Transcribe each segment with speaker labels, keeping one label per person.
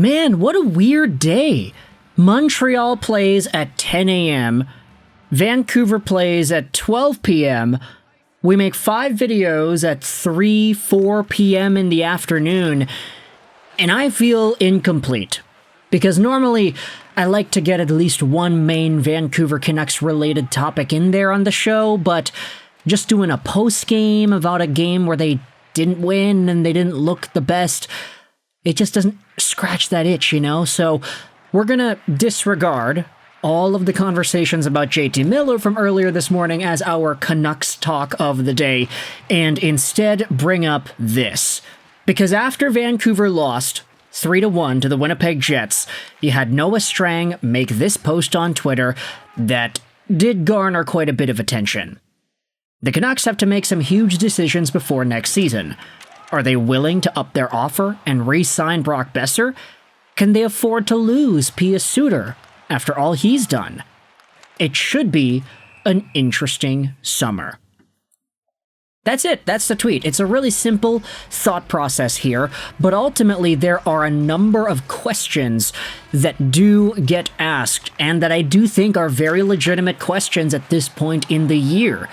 Speaker 1: Man, what a weird day. Montreal plays at 10 a.m. Vancouver plays at 12 p.m. We make 5 videos at 3, 4 p.m. in the afternoon, and I feel incomplete. Because normally, I like to get at least one main Vancouver Canucks related topic in there on the show, but just doing a post-game about a game where they didn't win and they didn't look the best, it just doesn't scratch that itch, you know? So we're gonna disregard all of the conversations about JT Miller from earlier this morning as our Canucks talk of the day, and instead bring up this. Because after Vancouver lost 3-1 to the Winnipeg Jets, you had Noah Strang make this post on Twitter that did garner quite a bit of attention. The Canucks have to make some huge decisions before next season. Are they willing to up their offer and re-sign Brock Boeser? Can they afford to lose Pius Suter after all he's done? It should be an interesting summer. That's it. That's the tweet. It's a really simple thought process here, but ultimately there are a number of questions that do get asked, and that I do think are very legitimate questions at this point in the year.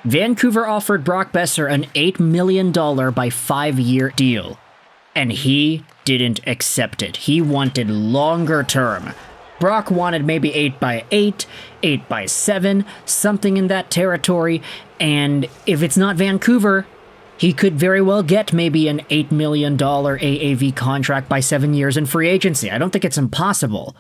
Speaker 1: Vancouver offered Brock Boeser an $8 million by 5-year deal, and he didn't accept it. He wanted longer term. Brock wanted maybe 8 by 8, 8 by 7, something in that territory, and if it's not Vancouver, he could very well get maybe an $8 million AAV contract by 7 years in free agency. I don't think it's impossible.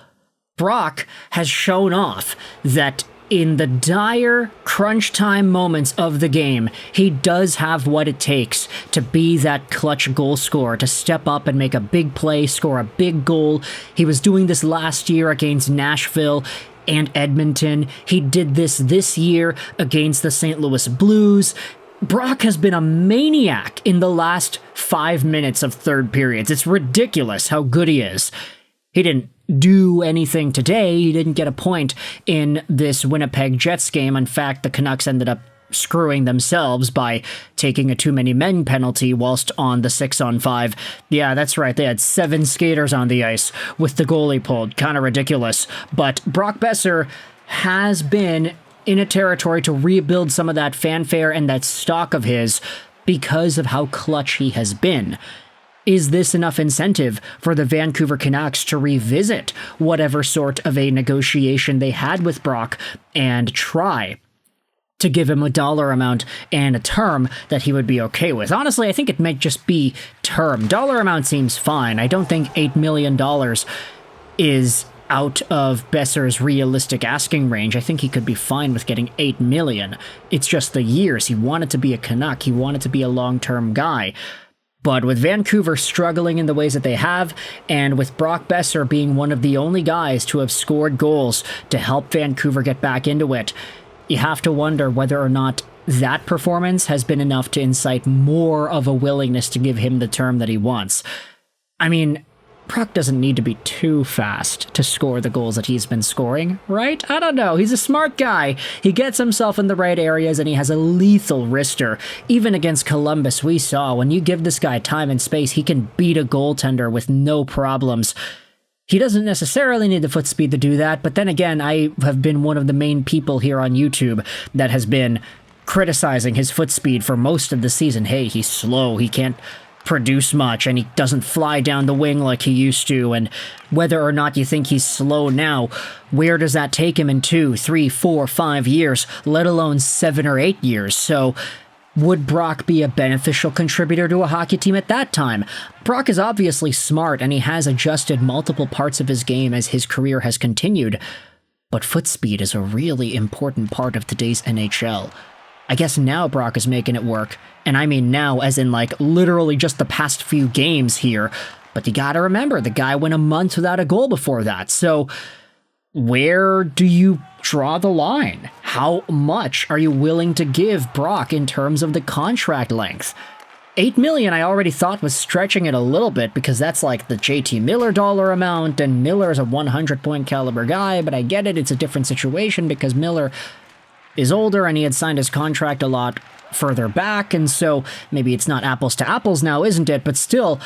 Speaker 1: Brock has shown off that in the dire crunch time moments of the game, he does have what it takes to be that clutch goal scorer, to step up and make a big play, score a big goal. He was doing this last year against Nashville and Edmonton. He did this year against the St. Louis Blues. Brock has been a maniac in the last 5 minutes of third periods. It's ridiculous how good he is. He didn't do anything today. He didn't get a point in this Winnipeg Jets game. In fact, the Canucks ended up screwing themselves by taking a too many men penalty whilst on the 6-on-5. Yeah, that's right. They had 7 skaters on the ice with the goalie pulled. Kind of ridiculous. But Brock Boeser has been in a territory to rebuild some of that fanfare and that stock of his because of how clutch he has been. Is this enough incentive for the Vancouver Canucks to revisit whatever sort of a negotiation they had with Brock and try to give him a dollar amount and a term that he would be okay with? Honestly, I think it might just be term. Dollar amount seems fine. I don't think $8 million is out of Boeser's realistic asking range. I think he could be fine with getting $8 million. It's just the years. He wanted to be a Canuck. He wanted to be a long-term guy. But with Vancouver struggling in the ways that they have, and with Brock Boeser being one of the only guys to have scored goals to help Vancouver get back into it, you have to wonder whether or not that performance has been enough to incite more of a willingness to give him the term that he wants. I mean, Brock doesn't need to be too fast to score the goals that he's been scoring, right? I don't know. He's a smart guy. He gets himself in the right areas, and he has a lethal wrister. Even against Columbus, we saw when you give this guy time and space, he can beat a goaltender with no problems. He doesn't necessarily need the foot speed to do that, but then again, I have been one of the main people here on YouTube that has been criticizing his foot speed for most of the season. Hey, he's slow. He can't produce much, and he doesn't fly down the wing like he used to, and whether or not you think he's slow now, where does that take him in 2, 3, 4, 5 years, let alone 7 or 8 years? So would Brock be a beneficial contributor to a hockey team at that time? Brock is obviously smart, and he has adjusted multiple parts of his game as his career has continued, but foot speed is a really important part of today's NHL. I guess now Brock is making it work, and I mean now as in like literally just the past few games here, but you gotta remember, the guy went a month without a goal before that, so where do you draw the line? How much are you willing to give Brock in terms of the contract length? $8 million I already thought was stretching it a little bit because that's like the JT Miller dollar amount, and Miller is a 100-point caliber guy, but I get it, it's a different situation because Miller is older and he had signed his contract a lot further back, and so maybe it's not apples to apples now, isn't it? But still,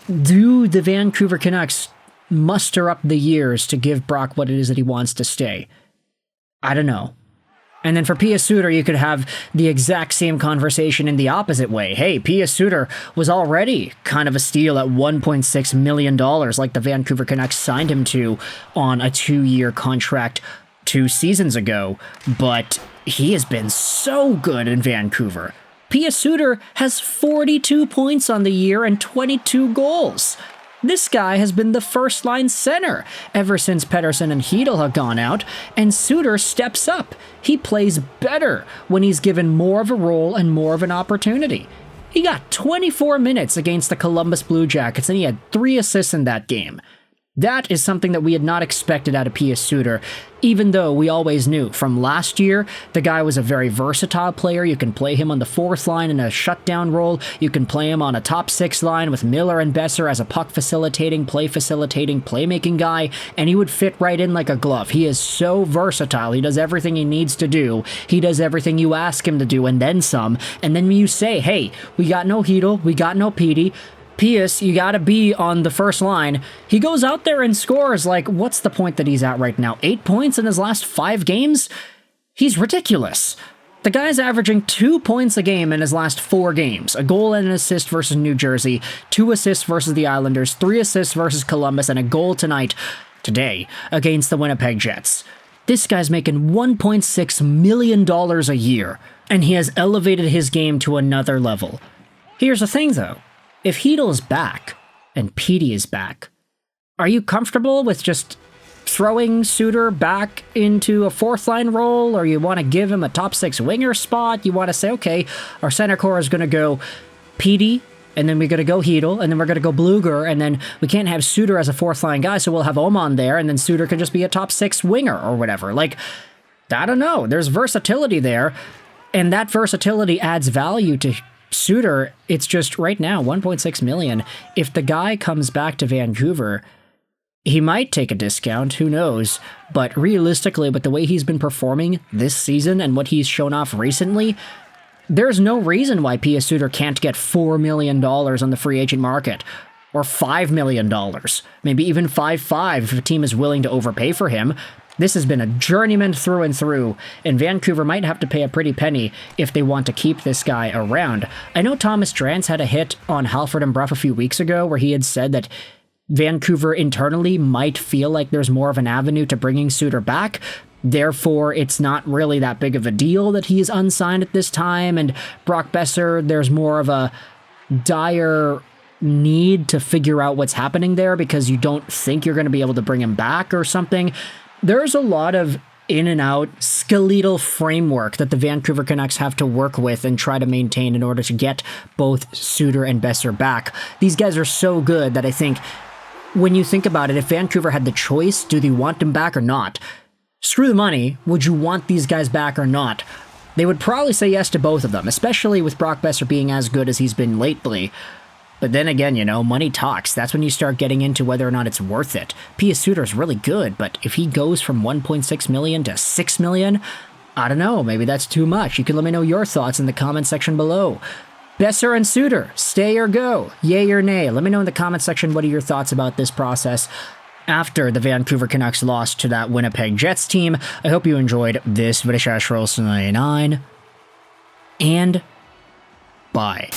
Speaker 1: do the Vancouver Canucks muster up the years to give Brock what it is that he wants to stay? I don't know. And then for Pius Suter, you could have the exact same conversation in the opposite way. Hey, Pius Suter was already kind of a steal at $1.6 million, like the Vancouver Canucks signed him to on a 2-year contract 2 seasons ago, but he has been so good in Vancouver. Pius Suter has 42 points on the year and 22 goals. This guy has been the first-line center ever since Pettersson and Hedel have gone out, and Suter steps up. He plays better when he's given more of a role and more of an opportunity. He got 24 minutes against the Columbus Blue Jackets, and he had 3 assists in that game. That is something that we had not expected out of Pius Suter, even though we always knew from last year the guy was a very versatile player. You can play him on the 4th line in a shutdown role. You can play him on a top 6 line with Miller and Boeser as a puck facilitating, playmaking guy, and he would fit right in like a glove. He is so versatile. He does everything he needs to do. He does everything you ask him to do and then some. And then you say, hey, we got no Hedel, we got no Petey, Pius, you gotta be on the first line. He goes out there and scores, like, what's the point that he's at right now? 8 points in his last 5 games? He's ridiculous. The guy's averaging 2 points a game in his last 4 games. A goal and an assist versus New Jersey, 2 assists versus the Islanders, 3 assists versus Columbus, and a goal today, against the Winnipeg Jets. This guy's making $1.6 million a year, and he has elevated his game to another level. Here's the thing, though. If Hedel is back, and Petey is back, are you comfortable with just throwing Suter back into a 4th line role, or you want to give him a top 6 winger spot? You want to say, okay, our center core is going to go Petey, and then we're going to go Hedel, and then we're going to go Bluger, and then we can't have Suter as a 4th line guy, so we'll have Oman there, and then Suter can just be a top 6 winger or whatever. Like, I don't know. There's versatility there, and that versatility adds value to Suter. It's just right now $1.6 million. If the guy comes back to Vancouver, he might take a discount, who knows, but realistically, with the way he's been performing this season and what he's shown off recently, there's no reason why Pius Suter can't get $4 million on the free agent market, or $5 million, maybe even 5.5 if a team is willing to overpay for him. This has been a journeyman through and through, and Vancouver might have to pay a pretty penny if they want to keep this guy around. I know Thomas Drance had a hit on Halford and Bruff a few weeks ago where he had said that Vancouver internally might feel like there's more of an avenue to bringing Suter back. Therefore, it's not really that big of a deal that he is unsigned at this time, and Brock Boeser, there's more of a dire need to figure out what's happening there because you don't think you're going to be able to bring him back or something. There's a lot of in and out skeletal framework that the Vancouver Canucks have to work with and try to maintain in order to get both Suter and Boeser back. These guys are so good that I think when you think about it, if Vancouver had the choice, do they want them back or not? Screw the money, would you want these guys back or not? They would probably say yes to both of them, especially with Brock Boeser being as good as he's been lately. But then again, you know, money talks. That's when you start getting into whether or not it's worth it. Pius Suter is really good, but if he goes from $1.6 million to $6 million, I don't know, maybe that's too much. You can let me know your thoughts in the comment section below. Boeser and Suter, stay or go, yay or nay. Let me know in the comment section what are your thoughts about this process after the Vancouver Canucks lost to that Winnipeg Jets team. I hope you enjoyed this video, and bye.